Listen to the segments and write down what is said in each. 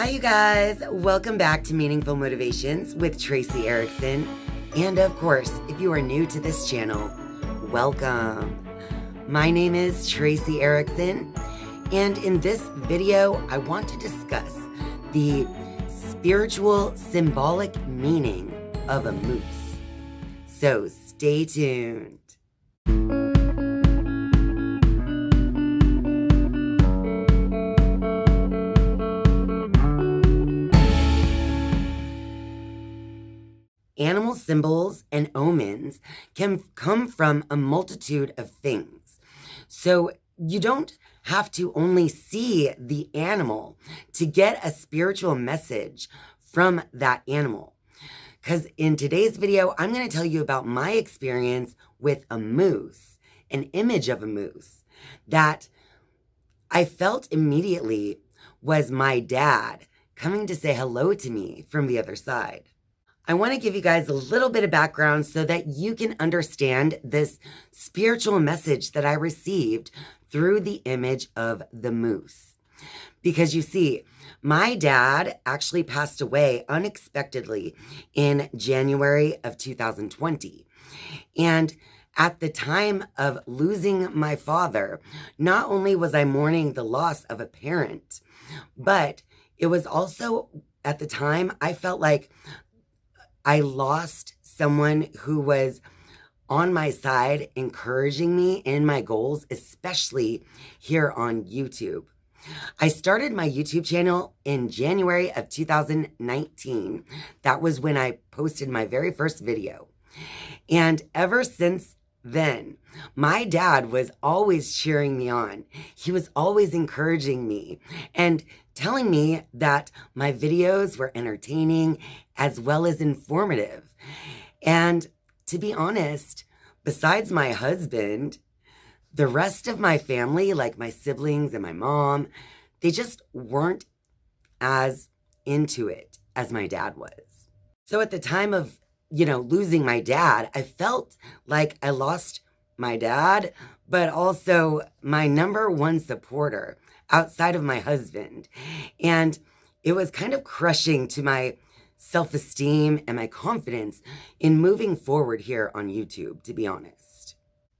Hi, you guys. Welcome back to Meaningful Motivations with Tracy Erickson. And of course, if you are new to this channel, welcome. My name is Tracy Erickson, and in this video, I want to discuss the spiritual symbolic meaning of a moose. So stay tuned. Animal symbols and omens can come from a multitude of things. So you don't have to only see the animal to get a spiritual message from that animal. Because in today's video, I'm going to tell you about my experience with a moose, an image of a moose that I felt immediately was my dad coming to say hello to me from the other side. I want to give you guys a little bit of background so that you can understand this spiritual message that I received through the image of the moose. Because you see, my dad actually passed away unexpectedly in January of 2020. And at the time of losing my father, not only was I mourning the loss of a parent, but it was also at the time I felt like I lost someone who was on my side, encouraging me in my goals, especially here on YouTube. I started my YouTube channel in January of 2019. That was when I posted my very first video. And ever since then, my dad was always cheering me on. He was always encouraging me and telling me that my videos were entertaining as well as informative. And to be honest, besides my husband, the rest of my family, like my siblings and my mom, they just weren't as into it as my dad was. So at the time of, losing my dad, I felt like I lost my dad, but also my number one supporter outside of my husband. And it was kind of crushing to my self-esteem and my confidence in moving forward here on YouTube, to be honest.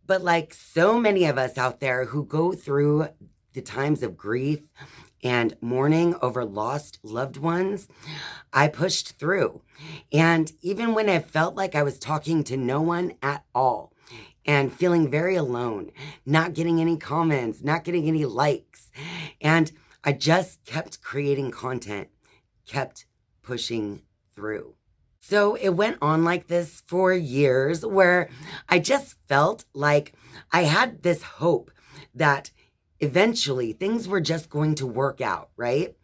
But like so many of us out there who go through the times of grief and mourning over lost loved ones, I pushed through. And even when I felt like I was talking to no one at all and feeling very alone, not getting any comments, not getting any likes, and I just kept creating content, kept pushing through. So it went on like this for years where I just felt like I had this hope that eventually things were just going to work out, right?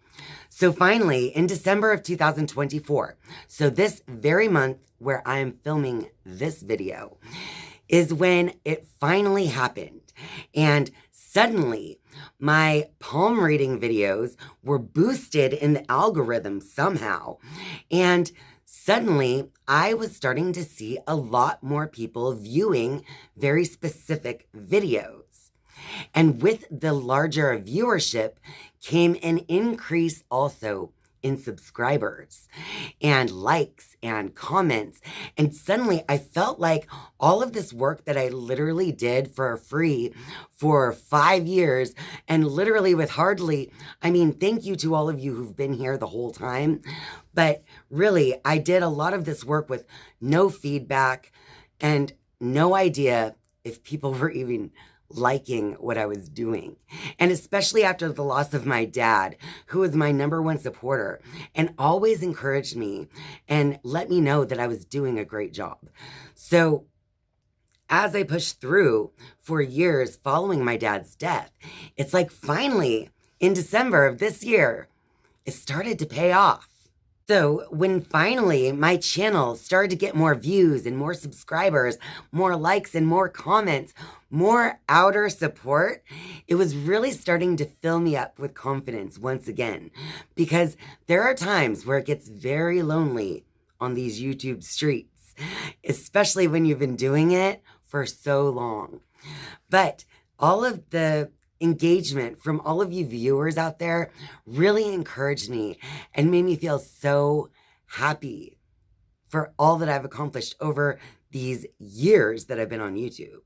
So finally, in December of 2024, so this very month where I am filming this video, is when it finally happened. And suddenly, my palm reading videos were boosted in the algorithm somehow. And suddenly, I was starting to see a lot more people viewing very specific videos. And with the larger viewership came an increase also in subscribers and likes and comments. And suddenly I felt like all of this work that I literally did for free for 5 years and literally with thank you to all of you who've been here the whole time. But really, I did a lot of this work with no feedback and no idea if people were even liking what I was doing. And especially after the loss of my dad, who was my number one supporter and always encouraged me and let me know that I was doing a great job. So as I pushed through for years following my dad's death, it's like finally in December of this year, it started to pay off. So when finally my channel started to get more views and more subscribers, more likes and more comments, more outer support, it was really starting to fill me up with confidence once again. Because there are times where it gets very lonely on these YouTube streets, especially when you've been doing it for so long. But all of the engagement from all of you viewers out there really encouraged me and made me feel so happy for all that I've accomplished over these years that I've been on YouTube.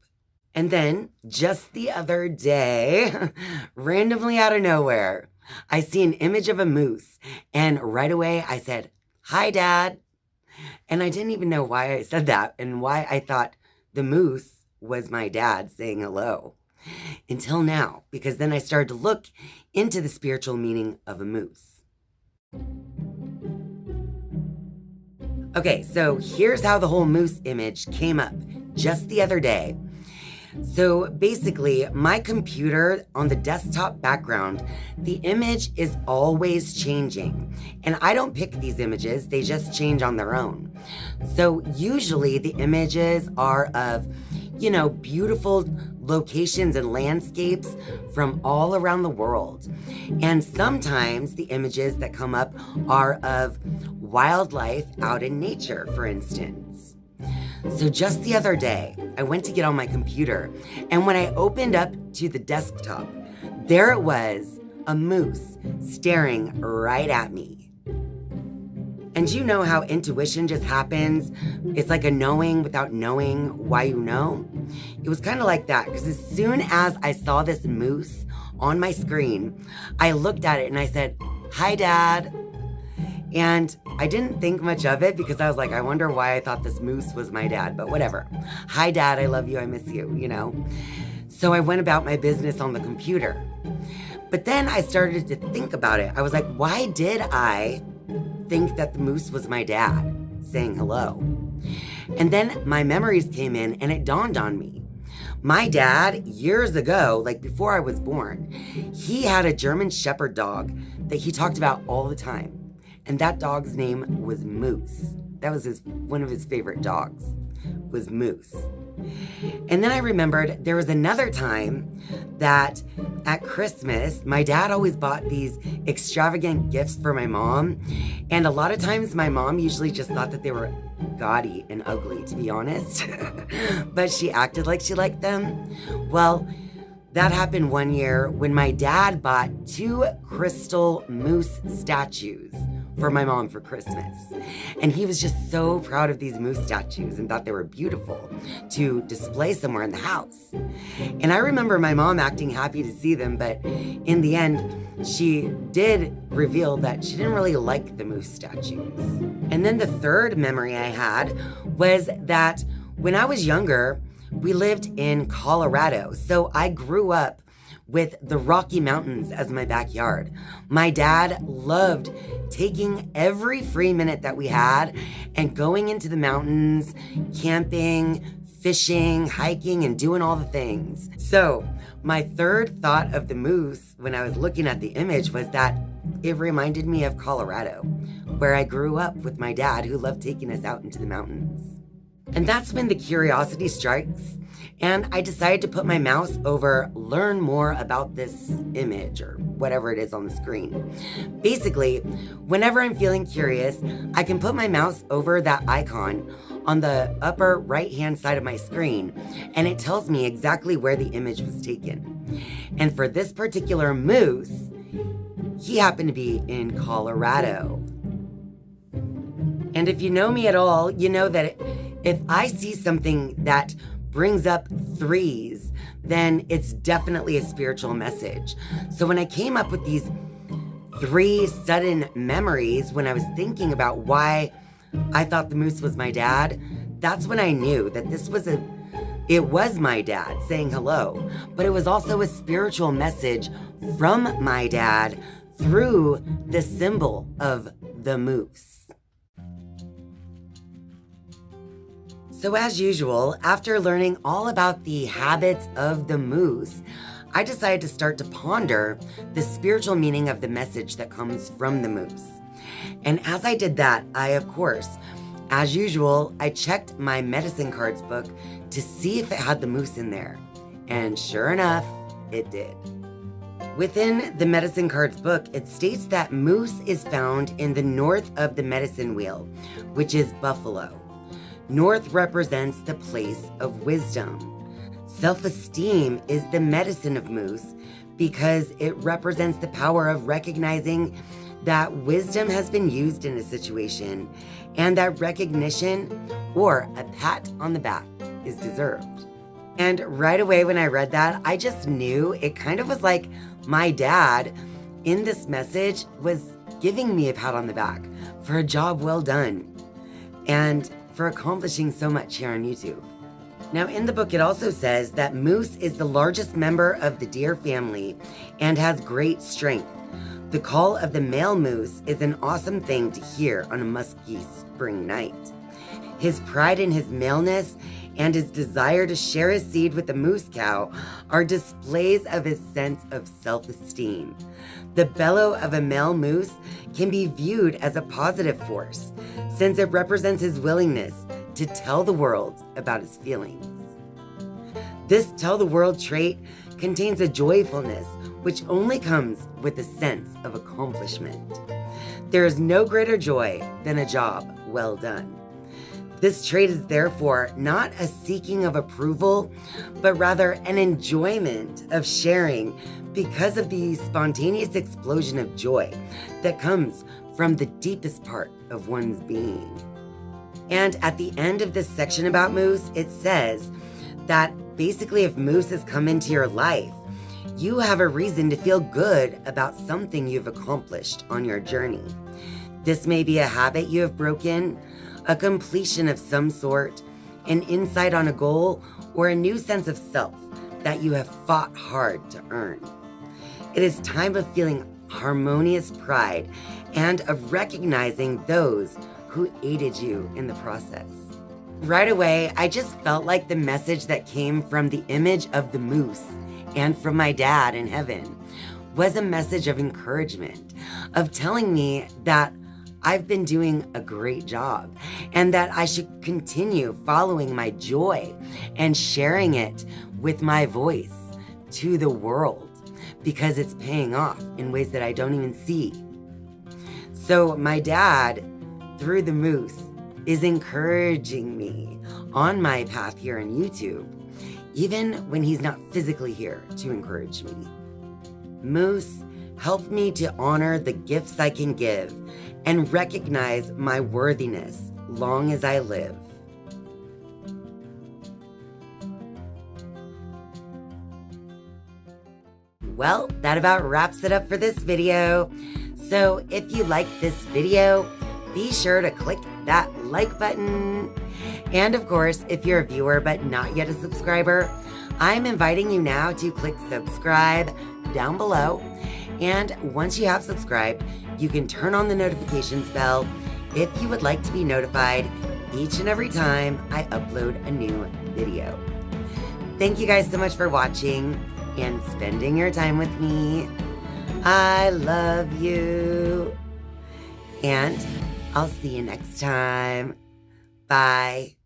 And then just the other day, randomly out of nowhere, I see an image of a moose, and right away I said, "Hi, Dad." And I didn't even know why I said that and why I thought the moose was my dad saying hello. Until now, because then I started to look into the spiritual meaning of a moose. Okay, so here's how the whole moose image came up just the other day. So basically, my computer on the desktop background, the image is always changing. And I don't pick these images, they just change on their own. So usually the images are of, beautiful locations and landscapes from all around the world. And sometimes the images that come up are of wildlife out in nature, for instance. So just the other day, I went to get on my computer, and when I opened up to the desktop, there it was, a moose staring right at me. And you know how intuition just happens? It's like a knowing without knowing why you know. It was kind of like that, because as soon as I saw this moose on my screen, I looked at it and I said, "Hi, Dad." And I didn't think much of it because I was like, I wonder why I thought this moose was my dad, but whatever. "Hi, Dad, I love you, I miss you, So I went about my business on the computer. But then I started to think about it. I was like, why did I think that the moose was my dad saying hello? And then my memories came in and it dawned on me. My dad, years ago, like before I was born, he had a German Shepherd dog that he talked about all the time. And that dog's name was Moose. That was one of his favorite dogs, was Moose. And then I remembered there was another time that at Christmas, my dad always bought these extravagant gifts for my mom. And a lot of times my mom usually just thought that they were gaudy and ugly, to be honest. But she acted like she liked them. Well, that happened one year when my dad bought 2 crystal moose statues for my mom for Christmas. And he was just so proud of these moose statues and thought they were beautiful to display somewhere in the house. And I remember my mom acting happy to see them, but in the end, she did reveal that she didn't really like the moose statues. And then the third memory I had was that when I was younger, we lived in Colorado. So I grew up with the Rocky Mountains as my backyard. My dad loved taking every free minute that we had and going into the mountains, camping, fishing, hiking, and doing all the things. So my third thought of the moose when I was looking at the image was that it reminded me of Colorado, where I grew up with my dad who loved taking us out into the mountains. And that's when the curiosity strikes, and I decided to put my mouse over learn more about this image or whatever it is on the screen. Basically, whenever I'm feeling curious, I can put my mouse over that icon on the upper right-hand side of my screen, and it tells me exactly where the image was taken. And for this particular moose, he happened to be in Colorado. And if you know me at all, you know that if I see something that brings up 3s, then it's definitely a spiritual message. So when I came up with these 3 sudden memories, when I was thinking about why I thought the moose was my dad, that's when I knew that it was my dad saying hello, but it was also a spiritual message from my dad through the symbol of the moose. So as usual, after learning all about the habits of the moose, I decided to start to ponder the spiritual meaning of the message that comes from the moose. And as I did that, I, of course, as usual, I checked my medicine cards book to see if it had the moose in there. And sure enough, it did. Within the medicine cards book, it states that moose is found in the north of the medicine wheel, which is buffalo. North represents the place of wisdom. Self-esteem is the medicine of moose because it represents the power of recognizing that wisdom has been used in a situation and that recognition or a pat on the back is deserved. And right away when I read that, I just knew it kind of was like my dad in this message was giving me a pat on the back for a job well done and for accomplishing so much here on YouTube. Now in the book, it also says that moose is the largest member of the deer family and has great strength. The call of the male moose is an awesome thing to hear on a musky spring night. His pride in his maleness and his desire to share his seed with the moose cow are displays of his sense of self-esteem. The bellow of a male moose can be viewed as a positive force, since it represents his willingness to tell the world about his feelings. This tell the world trait contains a joyfulness which only comes with a sense of accomplishment. There is no greater joy than a job well done. This trait is therefore not a seeking of approval, but rather an enjoyment of sharing because of the spontaneous explosion of joy that comes from the deepest part of one's being. And at the end of this section about moose, it says that basically if moose has come into your life, you have a reason to feel good about something you've accomplished on your journey. This may be a habit you have broken, a completion of some sort, an insight on a goal, or a new sense of self that you have fought hard to earn. It is time of feeling harmonious pride and of recognizing those who aided you in the process. Right away, I just felt like the message that came from the image of the moose and from my dad in heaven was a message of encouragement, of telling me that I've been doing a great job and that I should continue following my joy and sharing it with my voice to the world because it's paying off in ways that I don't even see. So my dad, through the moose, is encouraging me on my path here on YouTube, even when he's not physically here to encourage me. Moose helped me to honor the gifts I can give and recognize my worthiness long as I live. Well, that about wraps it up for this video. So if you like this video, be sure to click that like button. And of course, if you're a viewer but not yet a subscriber, I'm inviting you now to click subscribe down below. And once you have subscribed, you can turn on the notifications bell if you would like to be notified each and every time I upload a new video. Thank you guys so much for watching and spending your time with me. I love you. And I'll see you next time. Bye.